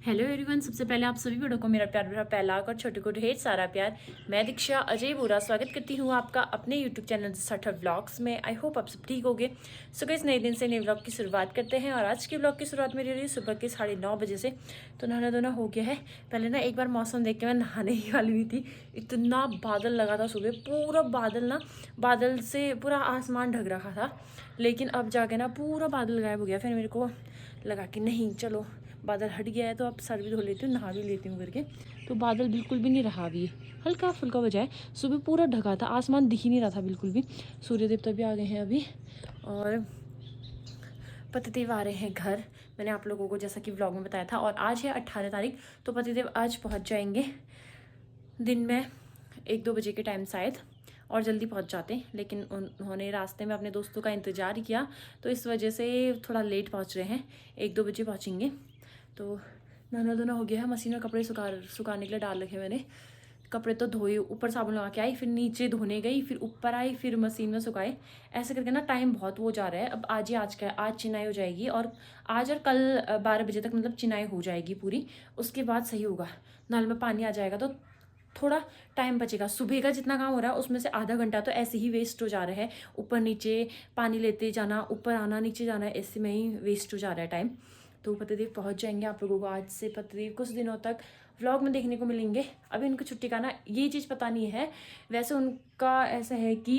Hello everyone, सबसे पहले आप सभी बड़ों को मेरा प्यार भरा पहला और छोटे को ढेर सारा प्यार। मैं दीक्षा अजय बोरा स्वागत करती हूँ आपका अपने यूट्यूब चैनल सठर व्लॉग्स में। आई होप आप सब ठीक होगे। सो गाइस, नए दिन से नए व्लॉग की शुरुआत करते हैं और आज के व्लॉग की शुरुआत मेरी रही सुबह के 9:30 बजे से। तो नहाना धोना हो गया है। पहले ना एक बार मौसम देख के मैं नहाने ही वाली हुई थी। इतना बादल लगा था सुबह, पूरा बादल से पूरा आसमान ढक रखा था। लेकिन अब जाके ना पूरा बादल गायब हो गया। फिर मेरे को लगा कि नहीं, चलो बादल हट गया है तो अब सर भी धो लेती हूँ, नहा भी लेती हूँ करके। तो बादल बिल्कुल भी नहीं रहा अभी, हल्का फुल्का बजाय। सुबह पूरा ढका था, आसमान दिख ही नहीं रहा था बिल्कुल भी। सूर्य देवता भी आ गए हैं अभी और पतिदेव आ रहे हैं घर। मैंने आप लोगों को जैसा कि व्लॉग में बताया था। और आज है 18 तारीख, तो पतिदेव आज पहुँच जाएंगे दिन में 1-2 बजे के टाइम शायद, और जल्दी पहुंच जाते। लेकिन उन्होंने रास्ते में अपने दोस्तों का इंतज़ार किया, तो इस वजह से थोड़ा लेट पहुंच रहे हैं। 1-2 बजे पहुंचेंगे। तो नहाना धोना हो गया है। मशीन में कपड़े सुखाने के लिए डाल रखे मैंने। कपड़े तो धोए, ऊपर साबुन लगा के आई, फिर नीचे धोने गई, फिर ऊपर आई, फिर मशीन में सुखाए। ऐसे करके ना टाइम बहुत वो जा रहा है। अब आज चिनाई हो जाएगी, और आज और कल 12 बजे तक मतलब चिनाई हो जाएगी पूरी। उसके बाद सही होगा, नल में पानी आ जाएगा तो थोड़ा टाइम बचेगा। सुबह का जितना काम हो रहा है उसमें से आधा घंटा तो ऐसे ही वेस्ट हो जा रहा है। ऊपर नीचे पानी लेते जाना, ऊपर आना, नीचे जाना, ऐसे में ही वेस्ट हो जा रहा है टाइम। तो पतिदेव पहुंच जाएंगे। आप लोगों को आज से पतिदेव कुछ दिनों तक व्लॉग में देखने को मिलेंगे। अभी उनकी छुट्टी का ना ये चीज़ पता नहीं है। वैसे उनका ऐसा है कि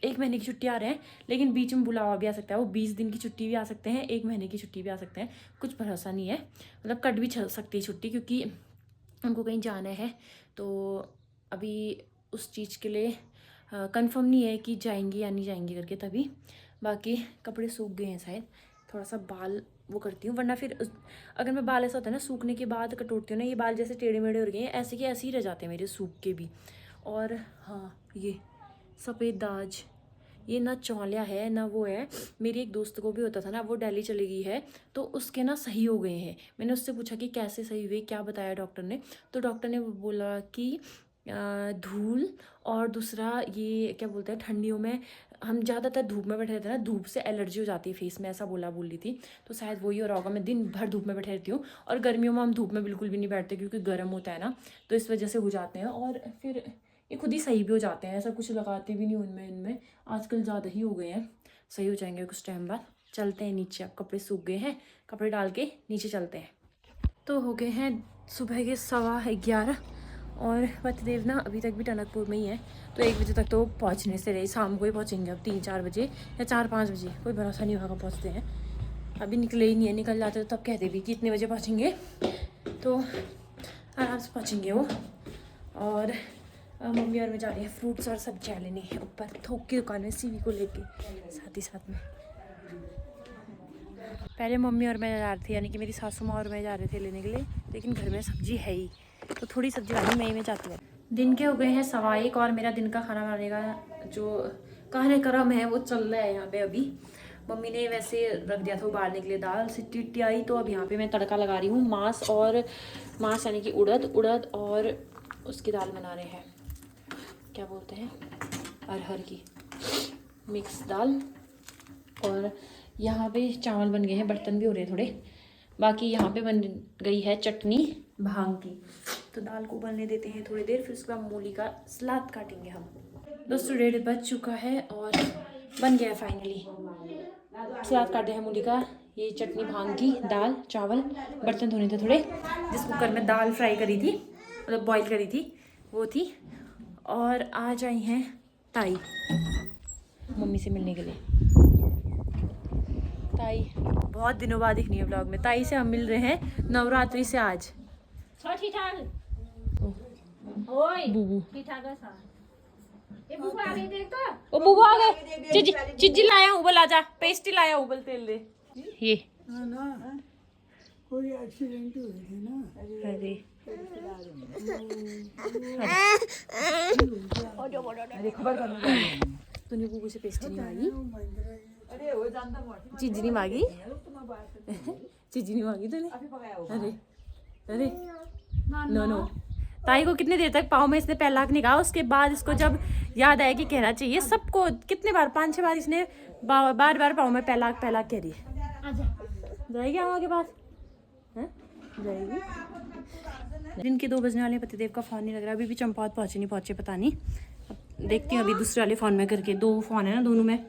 1 महीने की छुट्टी आ रहे हैं, लेकिन बीच में बुलावा भी आ सकता है। वो 20 दिन की छुट्टी भी आ सकते हैं, 1 महीने की छुट्टी भी आ सकते हैं। कुछ भरोसा नहीं है, मतलब कट भी चल सकती है छुट्टी, क्योंकि उनको कहीं जाना है। तो अभी उस चीज़ के लिए कंफर्म नहीं है कि जाएंगे या नहीं जाएंगे करके। तभी बाकी कपड़े सूख गए हैं शायद। थोड़ा सा बाल वो करती हूँ, वरना फिर अगर मैं बाल ऐसा होता है ना सूखने के बाद कटोरती हूँ ना, ये बाल जैसे टेढ़े मेढ़े हो गए हैं, ऐसे के ऐसे ही रह जाते हैं मेरे सूख के भी। और हाँ, ये सफ़ेद दाज, ये ना चौलिया है ना वो है। मेरी एक दोस्त को भी होता था ना, वो दिल्ली चली गई है, तो उसके ना सही हो गए हैं। मैंने उससे पूछा कि कैसे सही हुए, क्या बताया डॉक्टर ने। तो डॉक्टर ने बोला कि धूल, और दूसरा ये क्या बोलते हैं, ठंडियों में हम ज़्यादातर धूप में बैठे रहते हैं ना, धूप से एलर्जी हो जाती है फेस में, ऐसा बोल रही थी। तो शायद वही हो रहा होगा। मैं दिन भर धूप में बैठे रहती हूँ, और गर्मियों में हम धूप में बिल्कुल भी नहीं बैठते क्योंकि गर्म होता है ना, तो इस वजह से हो जाते हैं। और फिर ये खुद ही सही भी हो जाते हैं, ऐसा कुछ लगाते भी नहीं इनमें आजकल ज़्यादा ही हो गए हैं। सही हो जाएंगे कुछ टाइम बाद। चलते हैं नीचे, अब कपड़े सूख गए हैं, कपड़े डाल के नीचे चलते हैं। तो हो गए हैं सुबह के 11:15, और पतिदेव ना अभी तक भी टनकपुर में ही है। तो 1 बजे तक तो पहुंचने से रही, शाम को ही पहुंचेंगे। अब 3-4 बजे या 4-5 बजे, कोई भरोसा नहीं होगा पहुंचते हैं। अभी निकले ही नहीं है, निकल जाते तो तब कहते भी कि इतने बजे पहुंचेंगे, तो आराम से पहुंचेंगे वो। और मम्मी और मैं जा रही हैं फ्रूट्स और सब्जियाँ लेने ऊपर थोक की दुकान में, सीवी को लेके साथ ही साथ में। पहले मम्मी और मैं जा रही थी, यानी कि मेरी सासू माँ और मैं जा रहे थे लेने के लिए, लेकिन घर में सब्जी है ही, तो थोड़ी सब्जी लानी मैं ही में जाती हूँ। दिन के हो गए हैं 1:15, और मेरा दिन का खाना बनाने का जो कार्यक्रम है वो चल रहा है यहाँ पे अभी। मम्मी ने वैसे रख दिया था उबालने के लिए दाल, सीटी आई, तो अब यहाँ पे मैं तड़का लगा रही हूँ। मांस यानी कि उड़द और उसकी दाल बना रहे हैं, क्या बोलते हैं, अरहर की मिक्स दाल। और यहाँ पे चावल बन गए हैं, बर्तन भी हो रहे हैं थोड़े। बाकी यहाँ पे बन गई है चटनी भांग की। तो दाल को उबलने देते हैं थोड़ी देर, फिर उसके बाद मूली का सलाद काटेंगे हम। दोस्तों 1:30 बज चुका है और बन गया है फाइनली। सलाद काटे हैं मूली का, ये चटनी भांग की, दाल चावल, बर्तन धोने थे थोड़े। जिस कुकर में दाल फ्राई करी थी, मतलब बॉईल करी थी, वो थी। और आज आई हैं ताई मम्मी से मिलने के लिए। ताई बहुत दिनों बाद दिखनी है ब्लॉग में। ताई से हम मिल रहे हैं नवरात्रि से आज। बूबू ओ बूबू आ गए। चिज्जी लाया हूँ, उबल आजा, पेस्टी लाया हूँ, उबल तेल दे। ये कोई एक्सीडेंट हुई थी ना, अरे तूने बूबू से पेस्टी नहीं मांगी? चिज्जी नहीं मांगी? चिज्जी नहीं मांगी तूने? अरे अरे नो। ताई को कितनी देर तक पाँव में इसने पैलाक नहीं कहा, उसके बाद इसको जब याद आया कि कहना चाहिए सबको, कितने बार 5-6 बार इसने बार पाँव में पैलाक कह रही है। जाएगी आमा के पास? जाएगी। दिन के 2 बजने वाले, पतिदेव का फ़ोन नहीं लग रहा। अभी भी चंपावत पहुँचे पता नहीं। अब देखती हूँ अभी दूसरे वाले फ़ोन में करके। 2 फ़ोन है ना, दोनों में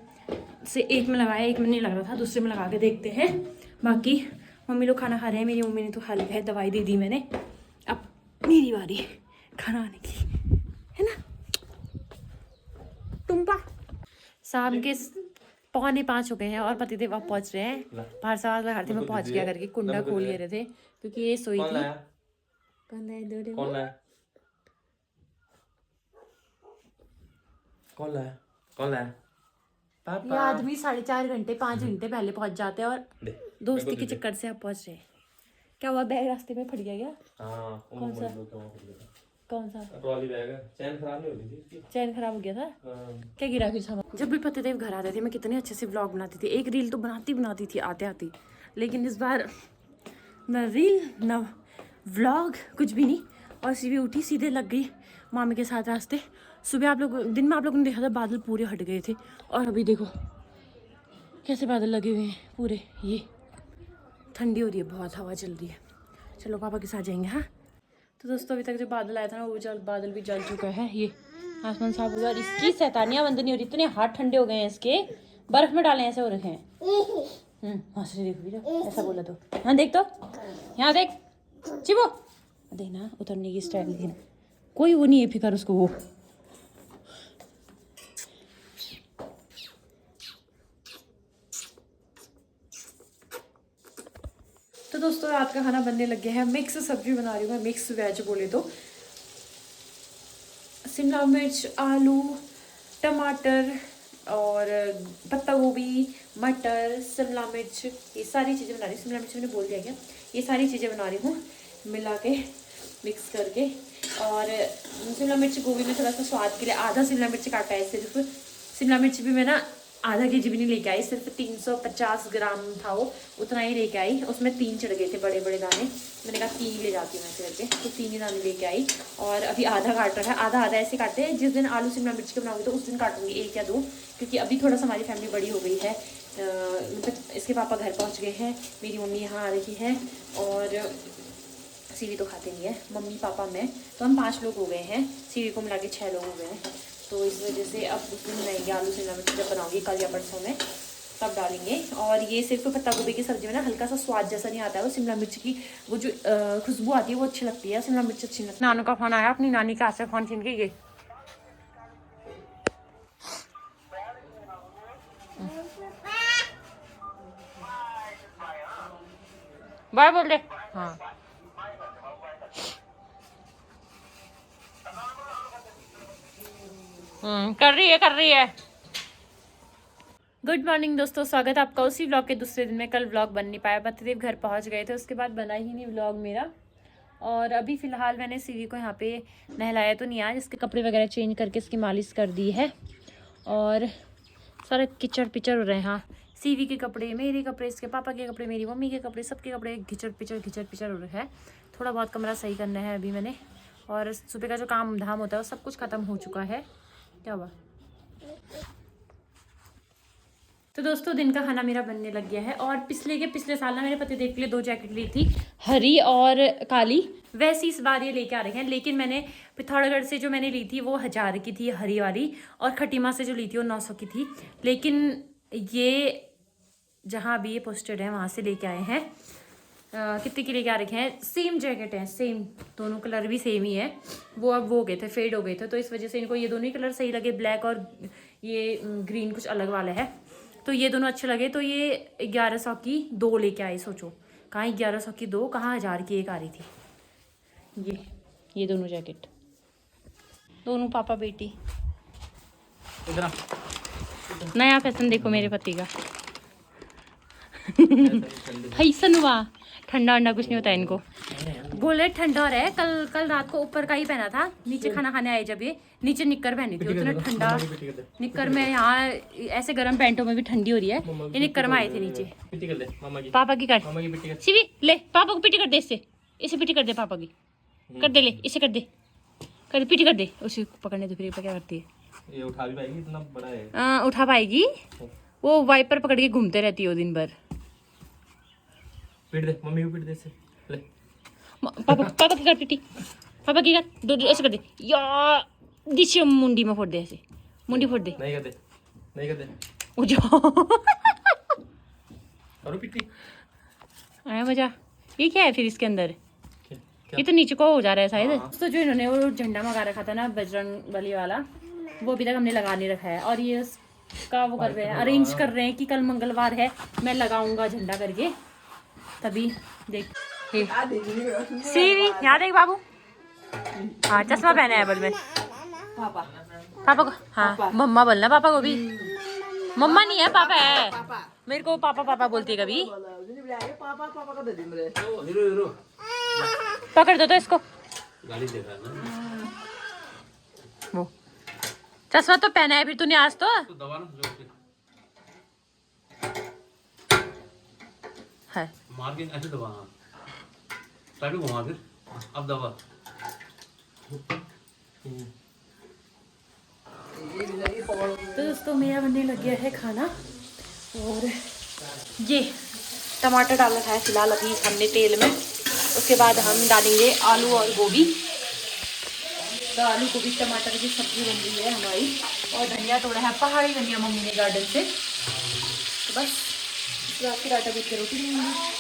से एक में लगाया, एक में नहीं लग रहा था, दूसरे में लगा के देखते हैं। बाकी मम्मी लोग खाना खा रहे हैं। मेरी मम्मी ने तो खा लिया है, दवाई दे दी मैंने। अब मेरी बारी खाना आने की, है ना। टुम्पा शाम के 4:45 हो गए हैं और पतिदेव आप पहुंच रहे हैं। बाहर से आवाज लगा रहे थे मैं पहुंच गया करके, कुंडा खोल ले रहे थे क्योंकि ये सोई थी। कौन लाया? ये आदमी 4.5 घंटे 5 घंटे पहले पहुंच जाते हैं और दोस्ती के चक्कर से आप पहुंच रहे हैं। क्या हुआ, बैग रास्ते में फट गया क्या? हाँ, कौन सा ट्रॉली बैग है। चैन खराब नहीं हो रही थी, चैन खराब हो गया था। क्या गिरा फिर सामान? जब भी पतिदेव घर आते थे मैं कितने अच्छे से व्लॉग बनाती थी, एक रील तो बनाती थी आते आते, लेकिन इस बार न रील न व्लॉग, कुछ भी नहीं। और सीधे उठी, सीधे लग गई मामी के साथ रास्ते। सुबह आप लोग, दिन में आप लोगों ने देखा था बादल पूरे हट गए थे, और अभी देखो कैसे बादल लगे हुए हैं पूरे। ये ठंडी हो रही है बहुत, हवा चल रही है। चलो पापा के साथ जाएंगे। हाँ तो दोस्तों अभी तक जो बादल आया था ना, वो बादल भी जल चुका है। ये आसमान साफ हो गया और इसकी शैतानियां बंद नहीं हो रही। इतने हाथ ठंडे हो गए हैं इसके, बर्फ में डाले ऐसे हो रखे हैं। हाँ से देखो भी, ऐसा बोला तो। हाँ देख तो, यहाँ देख चिबो, देखना उतरने की स्टाइल देखना, कोई वो नहीं है फिकर उसको। वो तो दोस्तों रात का खाना बनने लग गया है। मिक्स सब्जी बना रही हूँ मैं, मिक्स वेज बोले तो। शिमला मिर्च, आलू, टमाटर और पत्ता गोभी, मटर, शिमला मिर्च, ये सारी चीज़ें बना रही हूँ। शिमला मिर्च मैंने बोल दिया क्या, ये सारी चीज़ें बना रही हूँ मिला के, मिक्स करके। और शिमला मिर्च गोभी में थोड़ा सा स्वाद के लिए आधा शिमला मिर्च काटा है सिर्फ। शिमला मिर्च भी मैं ना आधा केजी भी नहीं लेके आई, सिर्फ 350 ग्राम था वो, उतना ही लेके आई। उसमें 3 चढ़ गए थे बड़े बड़े दाने, मैंने कहा 3 ले जाती हूँ मैं करके, तो 3 ही दाने लेके आई। और अभी आधा काट रखा है, आधा आधा ऐसे काटते हैं। जिस दिन आलू शिमला मिर्च के बनाऊंगी तो उस दिन काटूंगी 1 या 2, क्योंकि अभी थोड़ा सा हमारी फैमिली बड़ी हो गई है। मतलब इसके पापा घर पहुँच गए हैं, मेरी मम्मी यहाँ आ रही है, और सीवी तो खाते नहीं है, मम्मी पापा मैं, तो हम 5 लोग हो गए हैं। सीवी को मिला के 6 लोग हो गए हैं। तो इस वजह से अब उस दिन बनाएंगे आलू शिमला मिर्च, जब बनाऊंगी कल या परसों में तब डालेंगे। और ये सिर्फ पत्ता गोभी की सब्जी में ना हल्का सा स्वाद जैसा नहीं आता है, वो शिमला मिर्च की वो जो खुशबू आती है वो अच्छी लगती है, शिमला मिर्च अच्छी लगती है। नानू का फोन आया, अपनी नानी का हाथ से फोन छीन के गए। बाय बोल दे। हाँ कर रही है। गुड मॉर्निंग दोस्तों, स्वागत है आपका उसी व्लॉग के दूसरे दिन में। कल व्लॉग बन नहीं पाया, पतिदेव घर पहुंच गए थे, उसके बाद बना ही नहीं व्लॉग मेरा। और अभी फ़िलहाल मैंने सीवी को यहाँ पे नहलाया तो नहीं आज, इसके कपड़े वगैरह चेंज करके इसकी मालिश कर दी है। और सारे किचड़ पिचड़ हो रहे हैं। हाँ सीवी के कपड़े, मेरे कपड़े, इसके पापा के कपड़े, मेरी मम्मी के कपड़े, सबके कपड़े घिचड़ पिचड़ हो रहे हैं। थोड़ा बहुत कमरा सही करना है अभी मैंने, और सुबह का जो काम धाम होता है वो सब कुछ ख़त्म हो चुका है। क्या हुआ? तो दोस्तों दिन का खाना मेरा बनने लग गया है। और पिछले साल ना मेरे पतिदेव के लिए 2 जैकेट ली थी, हरी और काली, वैसी इस बार ये लेके आ रहे हैं। लेकिन मैंने पिथौरागढ़ से जो मैंने ली थी वो 1000 की थी हरी वाली, और खटीमा से जो ली थी वो 900 की थी। लेकिन ये जहाँ अभी ये पोस्टेड है वहाँ से लेके आए हैं। कितने की लेके आ रखे हैं? सेम जैकेट है, सेम, दोनों कलर भी सेम ही है। वो अब वो हो गए थे, फेड हो गए थे, तो इस वजह से इनको ये दोनों ही कलर सही लगे, ब्लैक और ये ग्रीन कुछ अलग वाला है, तो ये दोनों अच्छे लगे। तो ये 1100 की 2 लेके आए। सोचो कहाँ 1100 की 2, कहाँ 1000 की 1 आ रही थी। ये दोनों जैकेट, दोनों पापा बेटी। नया फैशन देखो मेरे पति का। ऐसा हुआ, ठंडा वंडा कुछ नहीं होता है इनको। बोले ठंडा हो रहा है। कल रात को ऊपर का ही पहना था, नीचे खाना खाने आए जब ये नीचे निक्कर पहनी थी, उतना ठंडा निक्कर में। यहाँ ऐसे गर्म पैंटों में भी ठंडी हो रही है, ये निक्कर में आए थे नीचे। पापा की कर शिवी, ले पापा को पिटी कर दे, इसे पिटी कर दे, पापा की कर दे, ले इसे कर दे पिटी कर दे, उसे पकड़ने दे। फिर क्या करती है, ये उठा भी पाएगी? इतना बड़ा है। उठा पाएगी, वो वाइपर पकड़ के घूमते रहती है वो दिन भर। पीट दे, मम्मी को पीट दे इसे, ले पापा की कर पिटी, पापा की कर, दो ऐसे कर दे यार, दिश मुंडी में फोड़ दे, ऐसे मुंडी फोड़ दे। नहीं करते, नहीं करते। ओ जाओ। करो पिट्टी। आया मजा। ये क्या है फिर इसके अंदर? क्या? ये तो नीचे को हो जा रहा है शायद। हाँ। तो जो इन्होंने वो झंडा मंगा रखा था ना बजरंग बली वाला, वो अभी तक हमने लगा नहीं रखा है, और ये उसका वो कर रहे हैं, अरेंज कर रहे हैं कि कल मंगलवार है, मैं लगाऊंगा झंडा करके, तभी देख। सीवी यहाँ देख बाबू। हाँ चश्मा पहना है बल में। पापा को हाँ मम्मा बोलना, पापा को भी। मम्मा नहीं है, पापा है। मेरे को पापा पापा बोलती है कभी। पकड़ दो तो इसको। गाली दे रहा है ना। वो चश्मा तो पहना है फिर तूने आज तो। दबा ना जोर से। है मार के ऐसे दबा। साइड में घुमा फिर। अब दबा। तो दोस्तों मेरा बनने लग गया है खाना, और ये टमाटर डाल रखा है फिलहाल अभी हमने तेल में। उसके बाद हम डालेंगे आलू और गोभी। तो आलू गोभी टमाटर की सब्जी बन रही है हमारी, और धनिया तोड़ा है, पहाड़ी धनिया मम्मी ने गार्डन से। तो बस इसके बाद फिर आटा गूंथ के रोटी बनाएंगे।